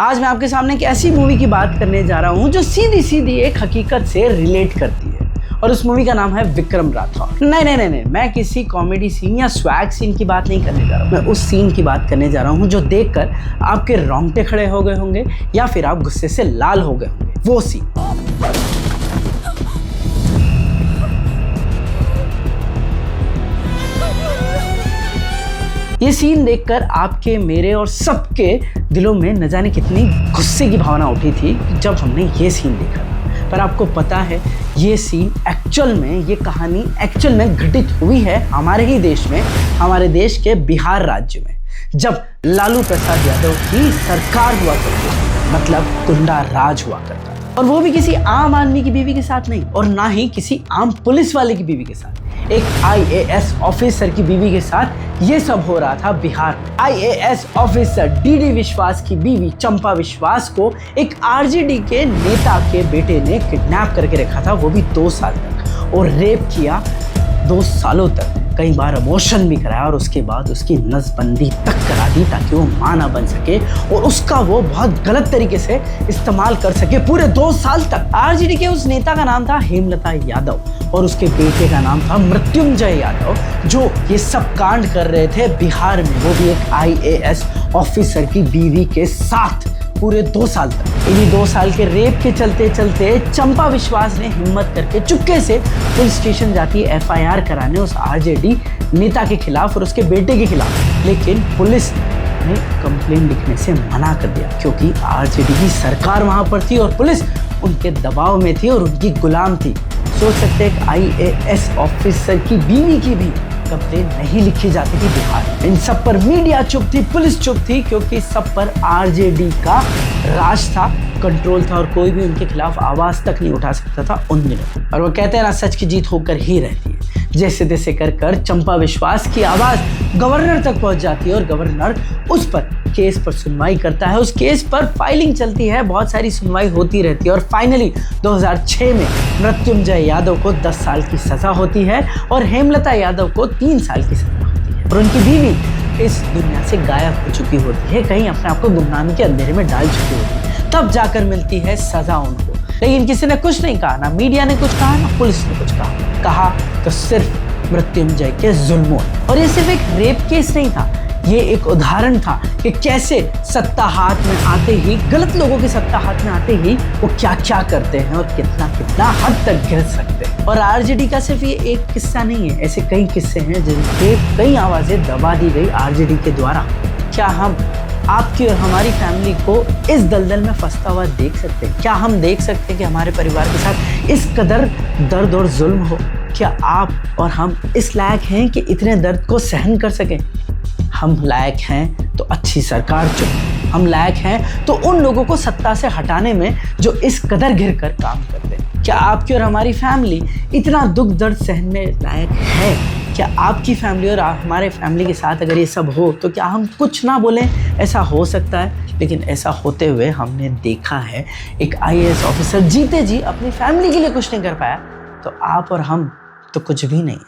आज मैं आपके सामने एक ऐसी मूवी की बात करने जा रहा हूँ जो सीधी सीधी एक हकीकत से रिलेट करती है, और उस मूवी का नाम है विक्रम राठौर। नहीं, मैं किसी कॉमेडी सीन या स्वैग सीन की बात नहीं करने जा रहा हूँ। मैं उस सीन की बात करने जा रहा हूँ जो देखकर आपके रोंगटे खड़े हो गए होंगे या फिर आप गुस्से से लाल हो गए होंगे। वो सीन। ये सीन देखकर आपके, मेरे और सबके दिलों में न जाने कितनी गुस्से की भावना उठी थी जब हमने ये सीन देखा। पर आपको पता है ये सीन एक्चुअल में, ये कहानी एक्चुअल में घटित हुई है हमारे ही देश में, हमारे देश के बिहार राज्य में, जब लालू प्रसाद यादव की सरकार हुआ करती, मतलब गुंडा राज हुआ करता। और वो भी किसी आम आदमी की बीवी के साथ नहीं, और ना ही किसी आम पुलिस वाले की बीवी के साथ, एक IAS ऑफिसर की बीवी के साथ ये सब हो रहा था बिहार में। IAS ऑफिसर DD विश्वास की बीवी चंपा विश्वास को एक RJD के नेता के बेटे ने किडनैप करके रखा था, वो भी 2 साल तक, और रेप किया 2 सालों तक, कई बार अबॉर्शन भी कराया, और उसके बाद उसकी नसबंदी तक करा दी ताकि वो मां ना बन सके और उसका वो बहुत गलत तरीके से इस्तेमाल कर सके पूरे 2 साल तक। RJD के उस नेता का नाम था हेमलता यादव और उसके बेटे का नाम था मृत्युंजय यादव, जो ये सब कांड कर रहे थे बिहार में, वो भी एक IAS ऑफिसर की बीवी के साथ पूरे 2 साल तक। इन्हीं 2 साल के रेप के चलते चलते चंपा विश्वास ने हिम्मत करके चुपके से पुलिस स्टेशन जाती है FIR कराने उस RJD नेता के खिलाफ और उसके बेटे के खिलाफ, लेकिन पुलिस ने कंप्लेंट लिखने से मना कर दिया क्योंकि RJD की सरकार वहां पर थी और पुलिस उनके दबाव में थी और उनकी गुलाम थी। सोच सकते हैं IAS ऑफिसर की बीवी की भी कंप्लेंट नहीं लिखी जाती थी बिहार में। इन सब पर मीडिया चुप थी, पुलिस चुप थी, क्योंकि सब पर RJD का राज था, कंट्रोल था, और कोई भी उनके खिलाफ आवाज तक नहीं उठा सकता था उन दिनों। और वो कहते हैं ना, सच की जीत होकर ही रहती है। जैसे तैसे कर चंपा विश्वास की आवाज गवर्नर तक पहुंच जाती है और गवर्नर उस पर केस पर सुनवाई करता है। उस केस पर फाइलिंग चलती है, बहुत सारी सुनवाई होती रहती है, और फाइनली 2006 में मृत्युंजय यादव को 10 साल की सजा होती है और हेमलता यादव को 3 साल की सजा होती है, और उनकी बीवी इस दुनिया से गायब हो चुकी होती है, कहीं अपने आप को गुमनामी के अंधेरे में डाल चुकी होती है। तब जाकर मिलती है सजा उनको, लेकिन किसी ने कुछ नहीं कहा, ना मीडिया ने कुछ कहा, ना पुलिस ने कुछ कहा तो सिर्फ मृत्युंजय के जुल्मों। और ये सिर्फ एक रेप केस नहीं था, ये एक उदाहरण था कि कैसे सत्ता हाथ में आते ही, गलत लोगों की सत्ता हाथ में आते ही वो क्या क्या करते हैं और कितना कितना हद तक गिर सकते हैं। और RJD का सिर्फ ये एक किस्सा नहीं है, ऐसे कई किस्से हैं जिनके कई आवाजें दबा दी गई RJD के द्वारा। क्या हम आपकी और हमारी फैमिली को इस दलदल में फंसता हुआ देख सकते हैं? क्या हम देख सकते हैं कि हमारे परिवार के साथ इस कदर दर्द और जुल्म हो? क्या आप और हम इस लायक हैं कि इतने दर्द को सहन कर सकें? हम लायक हैं तो अच्छी सरकार चुनें। हम लायक हैं तो उन लोगों को सत्ता से हटाने में जो इस कदर घिर कर काम करते हैं। क्या आपकी और हमारी फैमिली इतना दुख दर्द सहने लायक है? क्या आपकी फैमिली और हमारे फैमिली के साथ अगर ये सब हो तो क्या हम कुछ ना बोलें? ऐसा हो सकता है, लेकिन ऐसा होते हुए हमने देखा है। एक IAS ऑफिसर जीते जी अपनी फैमिली के लिए कुछ नहीं कर पाया, तो आप और हम तो कुछ भी नहीं है।